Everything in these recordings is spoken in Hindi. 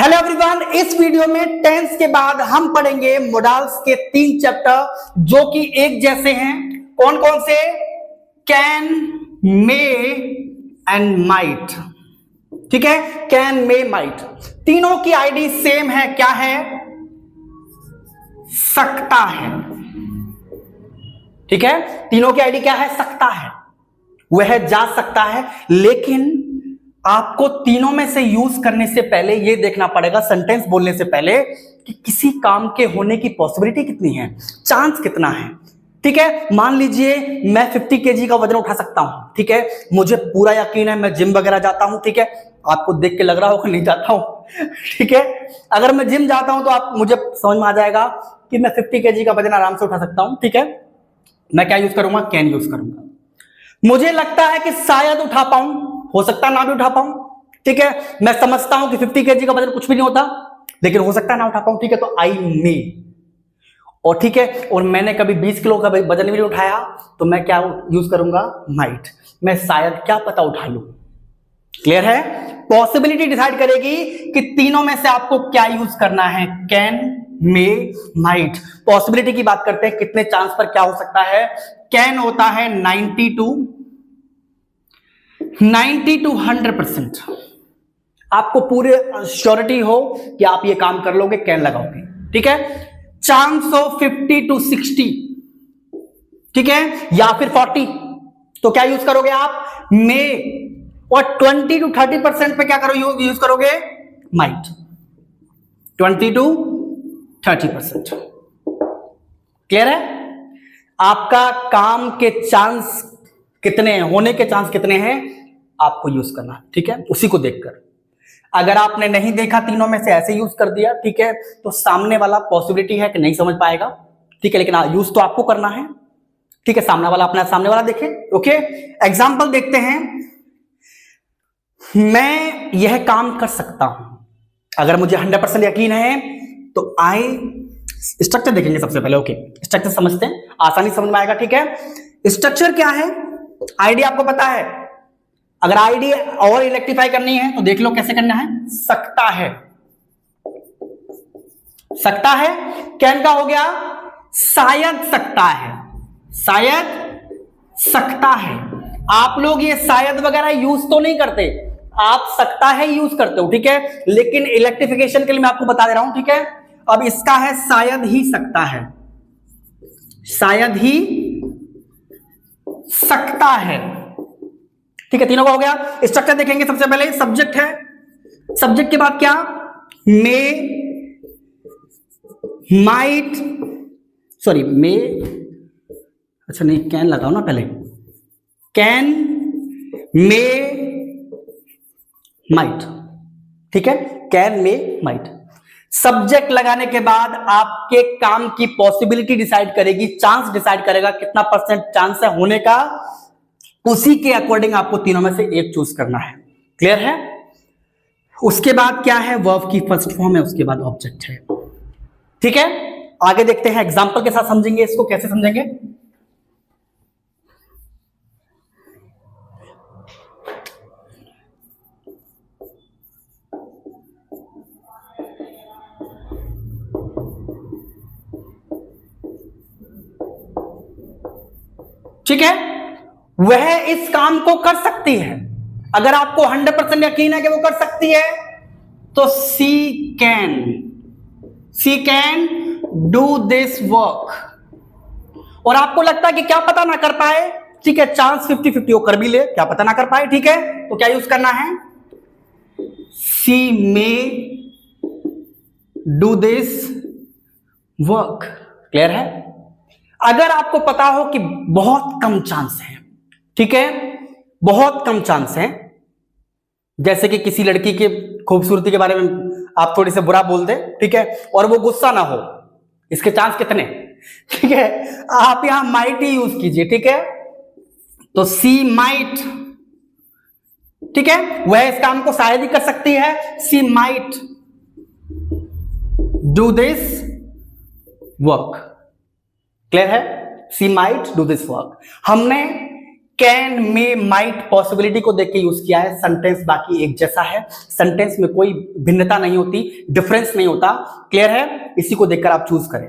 हेलो एवरीवन, इस वीडियो में टेंस के बाद हम पढ़ेंगे मोडाल्स के 3 चैप्टर जो कि एक जैसे हैं। कौन कौन से? Can, may and might. ठीक है, कैन, मे, माइट, तीनों की आईडी सेम है। क्या है? सकता है। ठीक है, तीनों की आईडी क्या है? सकता है। वह जा सकता है, लेकिन आपको तीनों में से यूज करने से पहले यह देखना पड़ेगा, सेंटेंस बोलने से पहले, कि किसी काम के होने की पॉसिबिलिटी कितनी है, चांस कितना है। ठीक है, मान लीजिए मैं 50 केजी का वजन उठा सकता हूं। ठीक है, मुझे पूरा यकीन है, मैं जिम वगैरह जाता हूं। ठीक है, आपको देख के लग रहा होगा नहीं जाता हूं। ठीक है, अगर मैं जिम जाता हूं तो आप मुझे समझ में आ जाएगा कि मैं 50 केजी का वजन आराम से उठा सकता हूं। ठीक है, मैं क्या यूज करूंगा? कैन यूज करूंगा। मुझे लगता है कि शायद उठा पाऊं, हो सकता ना भी उठा पाऊं। ठीक है, मैं समझता हूं कि 50 केजी का वजन कुछ भी नहीं होता, लेकिन हो सकता है ना उठा पाऊं। ठीक है, तो आई मे। और ठीक है, और मैंने कभी 20 किलो का वजन भी नहीं उठाया, तो मैं क्या यूज करूंगा? माइट। मैं शायद, क्या पता, उठा लूं। क्लियर है? पॉसिबिलिटी डिसाइड करेगी कि तीनों में से आपको क्या यूज करना है, कैन, मे, माइट। पॉसिबिलिटी की बात करते हैं, कितने चांस पर क्या हो सकता है। कैन होता है 90 to 100%। आपको पूरे श्योरिटी हो कि आप ये काम कर लोगे, कैन लगाओगे। ठीक है, चांस हो 50 to 60। ठीक है, या फिर 40, तो क्या यूज करोगे आप? मे। और 20 to 30% पे क्या करो यूज करोगे? माइट। 20 to 30%। क्लियर है? आपका काम के चांस कितने हैं, होने के चांस कितने हैं, आपको यूज करना। ठीक है, उसी को देखकर। अगर आपने नहीं देखा, तीनों में से ऐसे यूज कर दिया, ठीक है, तो सामने वाला पॉसिबिलिटी है कि नहीं समझ पाएगा। ठीक है, लेकिन यूज तो आपको करना है। ठीक है, सामने वाला अपना सामने वाला देखे। ओके, एग्जाम्पल देखते हैं। मैं यह काम कर सकता हूं। अगर मुझे 100% यकीन है तो आई, स्ट्रक्चर देखेंगे सबसे पहले। ओके, स्ट्रक्चर समझते हैं, आसानी समझ में आएगा। ठीक है, स्ट्रक्चर क्या है? आईडी आपको पता है। अगर आईडी और इलेक्ट्रीफाई करनी है तो देख लो कैसे करना है। सकता है, सकता है। कैन का हो गया शायद सकता है, शायद सकता है। आप लोग ये शायद वगैरह यूज तो नहीं करते, आप सकता है यूज करते हो। ठीक है, लेकिन इलेक्ट्रिफिकेशन के लिए मैं आपको बता दे रहा हूं। ठीक है, अब इसका है शायद ही सकता है, शायद ही सकता है। ठीक है, तीनों का हो गया। स्ट्रक्चर देखेंगे सबसे पहले। सब्जेक्ट है, सब्जेक्ट के बाद क्या? मे, माइट, सॉरी मे, अच्छा नहीं, कैन लगाओ ना पहले। Can, may, might. ठीक है, कैन, मे, माइट। सब्जेक्ट लगाने के बाद आपके काम की पॉसिबिलिटी डिसाइड करेगी, चांस डिसाइड करेगा, कितना परसेंट चांस है होने का। उसी के अकॉर्डिंग आपको तीनों में से एक चूज करना है। क्लियर है? उसके बाद क्या है? वर्ब की फर्स्ट फॉर्म है, उसके बाद ऑब्जेक्ट है। ठीक है, आगे देखते हैं, एग्जांपल के साथ समझेंगे इसको। कैसे समझेंगे? ठीक है, वह इस काम को कर सकती है। अगर आपको 100% यकीन है कि वो कर सकती है, तो सी कैन डू दिस वर्क। और आपको लगता है कि क्या पता ना कर पाए, ठीक है, चांस 50-50 वो कर भी ले, क्या पता ना कर पाए। ठीक है, तो क्या यूज करना है? She may do this work. Clear है? अगर आपको पता हो कि बहुत कम चांस है, ठीक है, बहुत कम चांस है, जैसे कि किसी लड़की के खूबसूरती के बारे में आप थोड़ी से बुरा बोल दे, ठीक है, और वो गुस्सा ना हो, इसके चांस कितने? ठीक है, आप यहां माइट ही यूज कीजिए। ठीक है, तो सी माइट, ठीक है, वह इस काम को शायद ही कर सकती है। She might do this work. Clear है? She might do this work. हमने कैन, मे, माइट, पॉसिबिलिटी को देख के यूज किया है। सेंटेंस बाकी एक जैसा है, सेंटेंस में कोई भिन्नता नहीं होती, डिफरेंस नहीं होता। क्लियर है? इसी को देखकर आप चूज करें।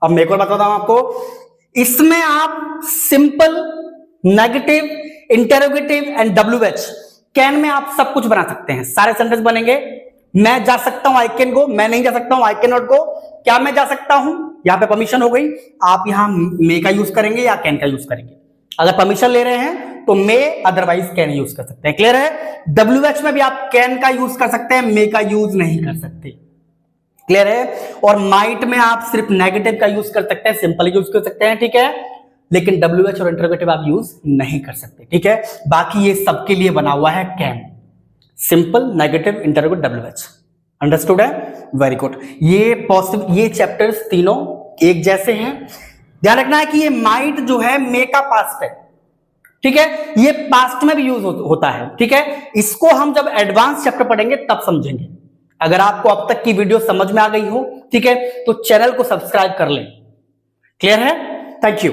अब मैं एक और बताता हूं आपको, इसमें आप simple, negative, interrogative and WH, can में आप सब कुछ बना सकते हैं, सारे सेंटेंस बनेंगे। मैं जा सकता हूं, आई कैन गो, मैं नहीं जा सकता हूं, आई कैन नॉट गो। क्या मैं जा सकता हूं? यहां पे परमिशन हो गई, आप यहां मे का यूज करेंगे या कैन का यूज करेंगे। अगर परमिशन ले रहे हैं तो मे, अदरवाइज कैन यूज कर सकते हैं। क्लियर है? WH में भी आप कैन का यूज कर सकते हैं, मे का यूज नहीं कर सकते। क्लियर है? और माइट में आप सिर्फ नेगेटिव का यूज कर सकते हैं, सिंपल यूज कर सकते हैं। ठीक है? लेकिन WH और इंटरोगेटिव आप यूज नहीं कर सकते। ठीक है? बाकी ये सबके लिए बना हुआ है can, simple, negative, interrogative, WH। Understood है? Very good. ये चैप्टर्स तीनों एक जैसे हैं। ध्यान रखना है कि ये माइट जो है मे का पास्ट है। ठीक है? ये पास्ट में भी यूज होता है। ठीक है? इसको हम जब एडवांस चैप्टर पढ़ेंगे तब समझेंगे। अगर आपको अब तक की वीडियो समझ में आ गई हो, ठीक है, तो चैनल को सब्सक्राइब कर लें। क्लियर है? Thank you.